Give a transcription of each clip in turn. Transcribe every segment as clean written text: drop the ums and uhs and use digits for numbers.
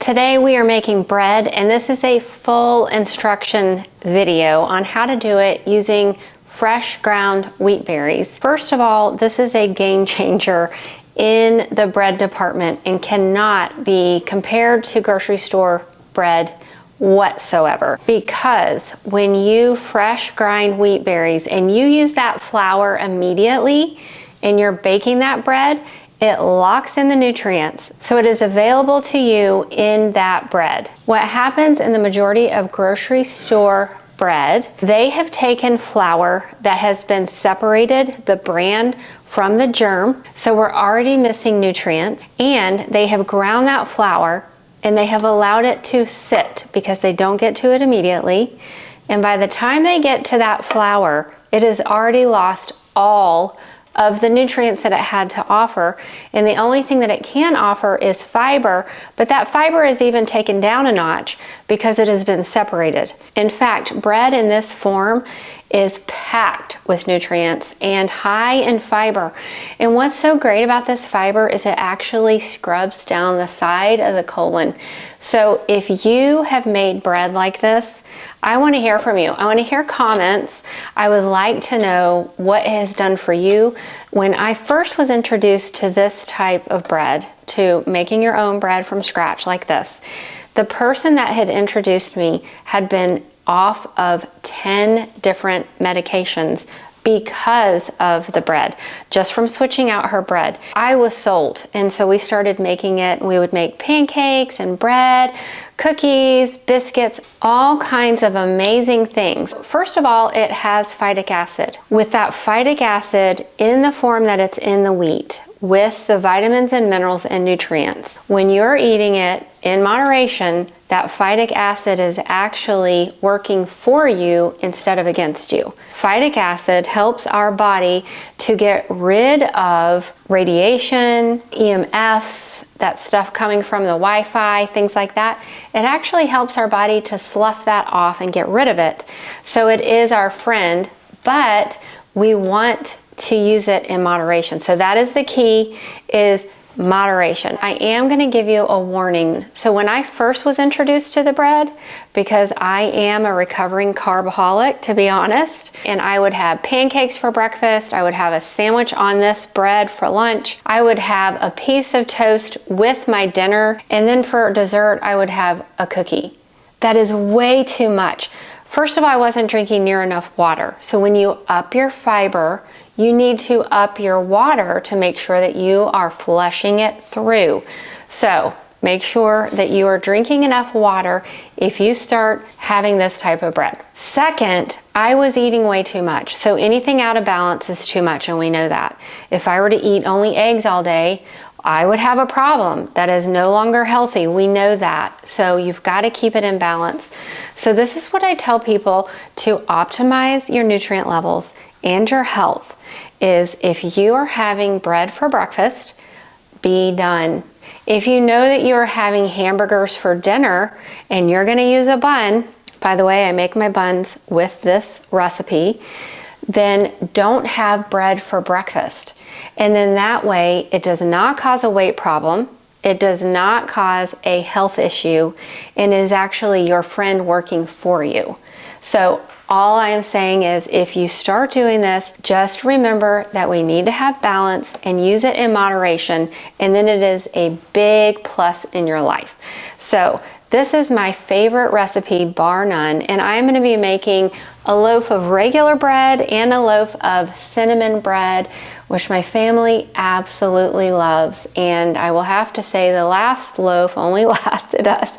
Today we are making bread, and this is a full instruction video on how to do it using fresh ground wheat berries. First of all, this is a game changer in the bread department and cannot be compared to grocery store bread whatsoever, because when you fresh grind wheat berries and you use that flour immediately and you're baking that bread, it locks in the nutrients, so it is available to you in that bread. What happens in the majority of grocery store bread, they have taken flour that has been separated, the bran from the germ, so we're already missing nutrients, and they have ground that flour and they have allowed it to sit because they don't get to it immediately, and by the time they get to that flour, it has already lost all of the nutrients that it had to offer, and the only thing that it can offer is fiber, but that fiber is even taken down a notch because it has been separated. In fact, bread in this form is packed with nutrients and high in fiber. And what's so great about this fiber is it actually scrubs down the side of the colon. So if you have made bread like this, I want to hear from you. I want to hear comments. I would like to know what it has done for you. When I first was introduced to this type of bread, to making your own bread from scratch like this, the person that had introduced me had been off of 10 different medications because of the bread, just from switching out her bread. I was sold, and so we started making it. We would make pancakes and bread, cookies, biscuits, all kinds of amazing things. First of all, it has phytic acid. With that phytic acid in the form that it's in the wheat, with the vitamins and minerals and nutrients, when you're eating it in moderation, that phytic acid is actually working for you instead of against you. Phytic acid helps our body to get rid of radiation, EMFs, that stuff coming from the Wi-Fi, things like that. It actually helps our body to slough that off and get rid of it. So it is our friend, but we want to use it in moderation. So that is the key, is moderation. I am going to give you a warning. So when I first was introduced to the bread, because I am a recovering carboholic, to be honest, and I would have pancakes for breakfast, I would have a sandwich on this bread for lunch, I would have a piece of toast with my dinner, and then for dessert I would have a cookie. That is way too much. First of all, I wasn't drinking near enough water. So when you up your fiber, you need to up your water to make sure that you are flushing it through. So make sure that you are drinking enough water if you start having this type of bread. Second, I was eating way too much. So anything out of balance is too much, and we know that. If I were to eat only eggs all day, I would have a problem. That is no longer healthy. We know that. So you've got to keep it in balance. So this is what I tell people to optimize your nutrient levels and your health, is if you are having bread for breakfast, be done. If you know that you're having hamburgers for dinner and you're going to use a bun, by the way, I make my buns with this recipe, then don't have bread for breakfast. And then that way it does not cause a weight problem, it does not cause a health issue, and is actually your friend working for you. So all I am saying is, if you start doing this, just remember that we need to have balance and use it in moderation, and then it is a big plus in your life. So this is my favorite recipe, bar none, and I'm going to be making a loaf of regular bread and a loaf of cinnamon bread, which my family absolutely loves. And I will have to say, the last loaf only lasted us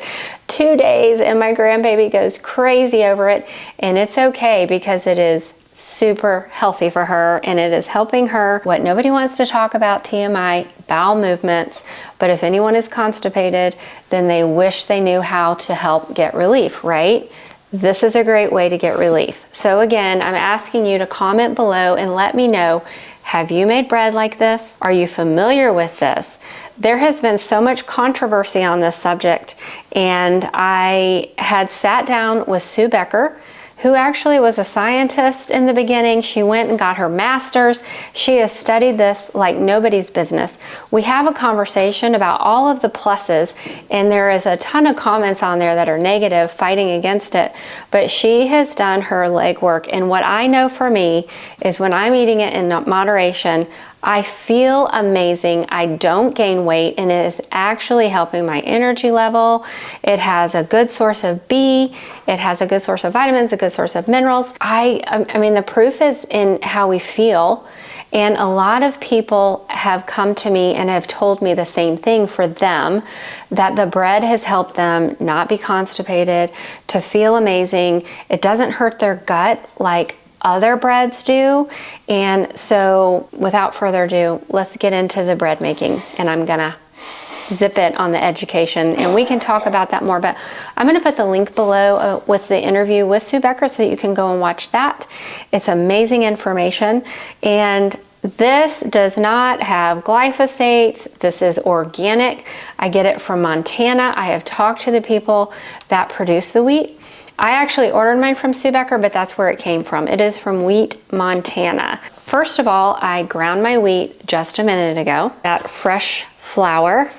2 days, and my grandbaby goes crazy over it, and it's okay because it is super healthy for her, and it is helping her. What nobody wants to talk about, TMI, bowel movements, but if anyone is constipated, then they wish they knew how to help get relief, right? This is a great way to get relief. So again, I'm asking you to comment below and let me know, have you made bread like this? Are you familiar with this? There has been so much controversy on this subject, and I had sat down with Becker, who actually was a scientist in the beginning. She went and got her master's. She has studied this like nobody's business. We have a conversation about all of the pluses, and there is a ton of comments on there that are negative, fighting against it. But she has done her legwork, and what I know for me is when I'm eating it in moderation, I feel amazing. I don't gain weight, and it is actually helping my energy level. It has a good source of B. It has a good source of vitamins, a good source of minerals. I mean, the proof is in how we feel. And a lot of people have come to me and have told me the same thing for them, that the bread has helped them not be constipated, to feel amazing. It doesn't hurt their gut like other breads do. And so without further ado, let's get into the bread making, and I'm gonna zip it on the education, and we can talk about that more, but I'm gonna put the link below with the interview with Sue Becker so that you can go and watch that. It's amazing information, and this does not have glyphosate. This is organic. I get it from Montana. I have talked to the people that produce the wheat. I actually ordered mine from Sue Becker, but that's where it came from. It is from Wheat, Montana. First of all, I ground my wheat just a minute ago. That fresh flour,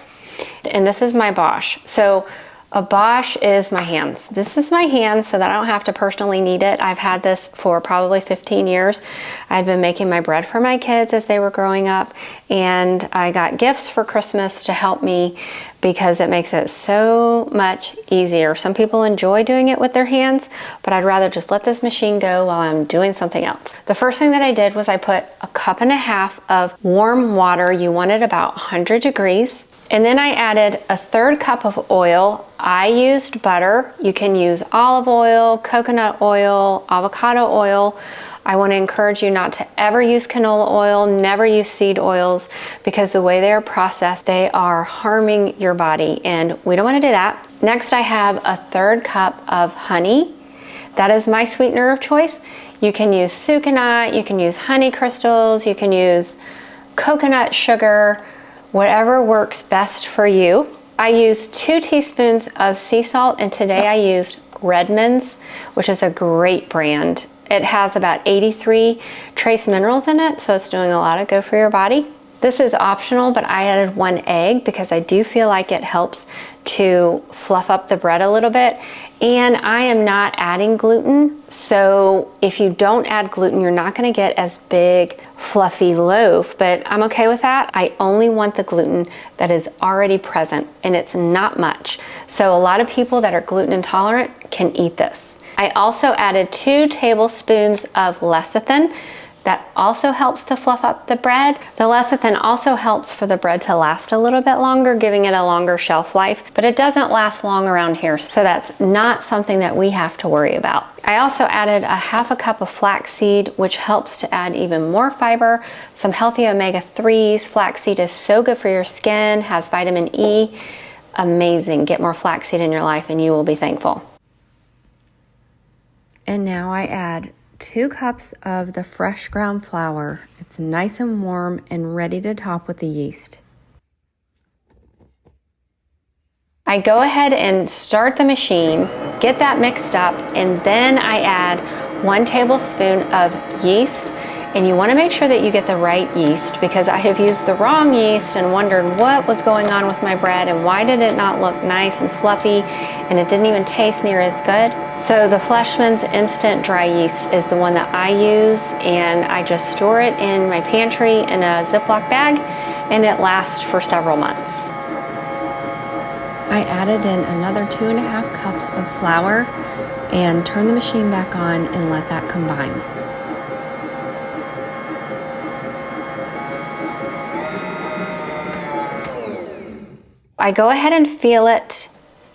and this is my Bosch. So a Bosch is my hands. This is my hands so that I don't have to personally knead it. I've had this for probably 15 years. I've been making my bread for my kids as they were growing up, and I got gifts for Christmas to help me because it makes it so much easier. Some people enjoy doing it with their hands, but I'd rather just let this machine go while I'm doing something else. The first thing that I did was I put 1.5 cups of warm water. You want it about 100 degrees. And then I added 1/3 cup of oil. I used butter. You can use olive oil, coconut oil, avocado oil. I want to encourage you not to ever use canola oil, never use seed oils, because the way they are processed, they are harming your body, and we don't want to do that. Next, I have 1/3 cup of honey. That is my sweetener of choice. You can use sucanat, you can use honey crystals, you can use coconut sugar, whatever works best for you. I used 2 teaspoons of sea salt, and today I used Redmond's, which is a great brand. It has about 83 trace minerals in it, so it's doing a lot of good for your body. This is optional, but I added 1 egg because I do feel like it helps to fluff up the bread a little bit. And I am not adding gluten, so if you don't add gluten, you're not gonna get as big, fluffy loaf, but I'm okay with that. I only want the gluten that is already present, and it's not much. So a lot of people that are gluten intolerant can eat this. I also added 2 tablespoons of lecithin. That also helps to fluff up the bread. The lecithin also helps for the bread to last a little bit longer, giving it a longer shelf life, but it doesn't last long around here, so that's not something that we have to worry about. I also added 1/2 cup of flaxseed, which helps to add even more fiber, some healthy omega-3s. Flaxseed is so good for your skin, has vitamin E. Amazing. Get more flaxseed in your life and you will be thankful. And now I add 2 cups of the fresh ground flour. It's nice and warm and ready to top with the yeast. I go ahead and start the machine, get that mixed up, and then I add 1 tablespoon of yeast. And you want to make sure that you get the right yeast, because I have used the wrong yeast and wondered what was going on with my bread and why did it not look nice and fluffy, and it didn't even taste near as good. So the Fleshman's Instant Dry Yeast is the one that I use, and I just store it in my pantry in a Ziploc bag, and it lasts for several months. I added in another 2.5 cups of flour and turn the machine back on and let that combine. I go ahead and feel it,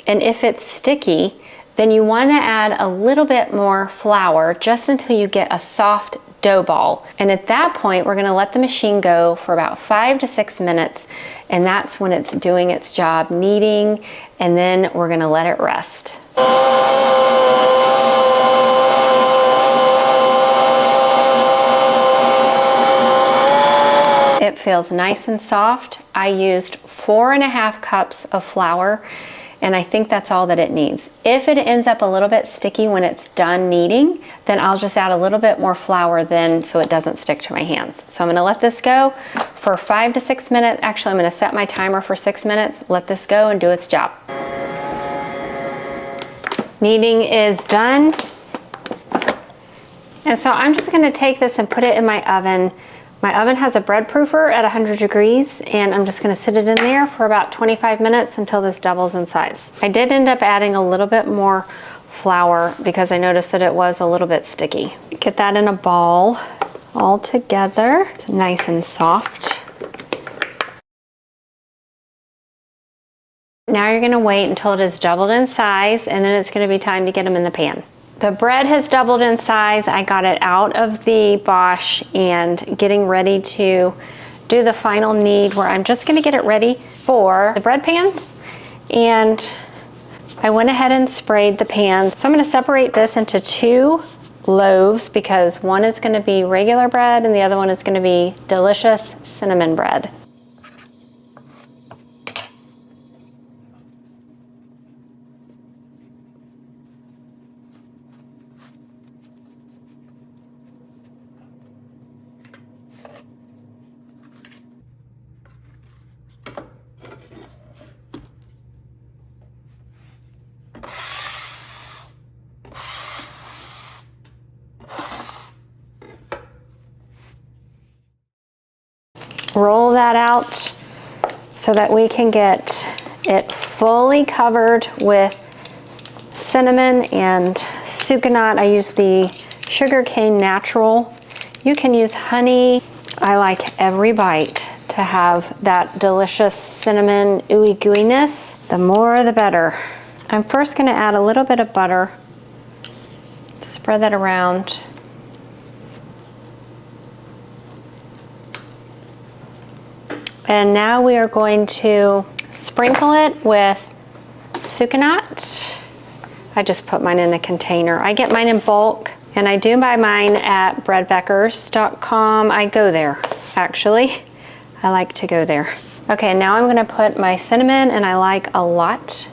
and if it's sticky, then you want to add a little bit more flour just until you get a soft dough ball. And at that point, we're going to let the machine go for about 5 to 6 minutes, and that's when it's doing its job kneading, and then we're going to let it rest. It feels nice and soft. I used 4.5 cups of flour, And I think that's all that it needs. If it ends up a little bit sticky when it's done kneading, then I'll just add a little bit more flour then so it doesn't stick to my hands. So I'm gonna let this go for 5 to 6 minutes. Actually, I'm gonna set my timer for 6 minutes, let this go and do its job. Kneading is done. And so I'm just gonna take this and put it in my oven. My oven has a bread proofer at 100 degrees, and I'm just gonna sit it in there for about 25 minutes until this doubles in size. I did end up adding a little bit more flour because I noticed that it was a little bit sticky. Get that in a ball all together. It's nice and soft. Now you're gonna wait until it is doubled in size, and then it's gonna be time to get them in the pan. The bread has doubled in size. I got it out of the Bosch and getting ready to do the final knead where I'm just gonna get it ready for the bread pans. And I went ahead and sprayed the pans. So I'm gonna separate this into 2 loaves because one is gonna be regular bread and the other one is gonna be delicious cinnamon bread. Roll that out so that we can get it fully covered with cinnamon and sucanat. I use the sugarcane natural. You can use honey. I like every bite to have that delicious cinnamon ooey gooeyness. The more the better. I'm first gonna add a little bit of butter. Spread that around. And now we are going to sprinkle it with sucanat. I just put mine in a container. I get mine in bulk, and I do buy mine at breadbeckers.com. I go there, actually. I like to go there. Okay, now I'm gonna put my cinnamon, and I like a lot.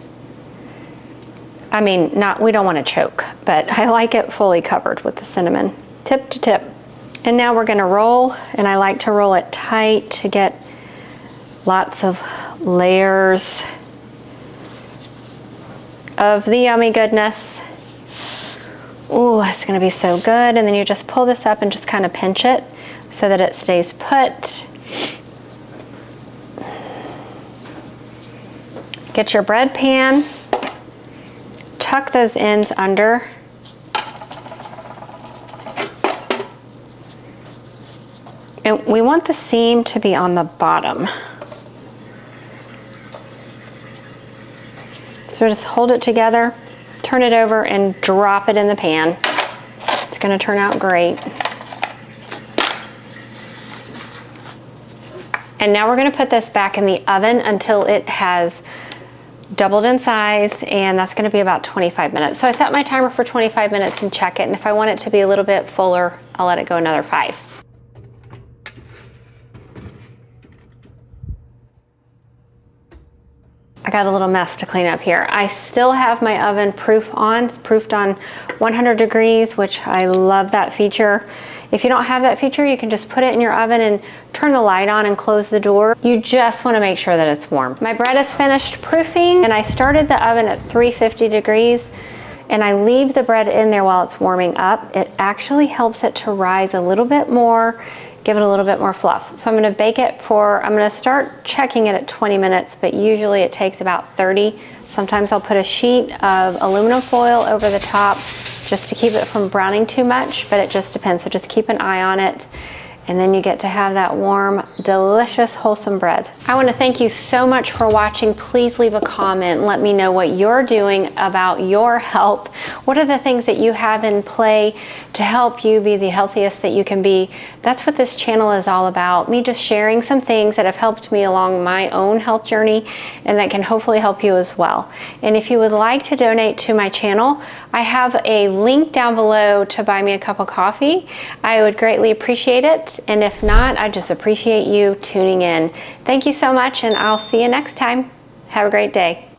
I mean, we don't wanna choke, but I like it fully covered with the cinnamon, tip to tip. And now we're gonna roll, and I like to roll it tight to get lots of layers of the yummy goodness. Ooh, it's gonna be so good. And then you just pull this up and just kind of pinch it so that it stays put. Get your bread pan, tuck those ends under. And we want the seam to be on the bottom. So just hold it together, turn it over, and drop it in the pan. It's gonna turn out great. And now we're gonna put this back in the oven until it has doubled in size, and that's gonna be about 25 minutes. So I set my timer for 25 minutes and check it, and if I want it to be a little bit fuller, I'll let it go another 5. I got a little mess to clean up here. I still have my oven proofed on 100 degrees, which I love that feature. If you don't have that feature, you can just put it in your oven and turn the light on and close the door. You just want to make sure that it's warm. My bread is finished proofing, and I started the oven at 350 degrees, and I leave the bread in there while it's warming up. It actually helps it to rise a little bit more, give it a little bit more fluff. So I'm gonna bake it I'm gonna start checking it at 20 minutes, but usually it takes about 30. Sometimes I'll put a sheet of aluminum foil over the top just to keep it from browning too much, but it just depends. So just keep an eye on it. And then you get to have that warm, delicious, wholesome bread. I want to thank you so much for watching. Please leave a comment and let me know what you're doing about your health. What are the things that you have in play to help you be the healthiest that you can be? That's what this channel is all about. Me just sharing some things that have helped me along my own health journey and that can hopefully help you as well. And if you would like to donate to my channel, I have a link down below to buy me a cup of coffee. I would greatly appreciate it. And if not, I just appreciate you tuning in. Thank you so much, and I'll see you next time. Have a great day.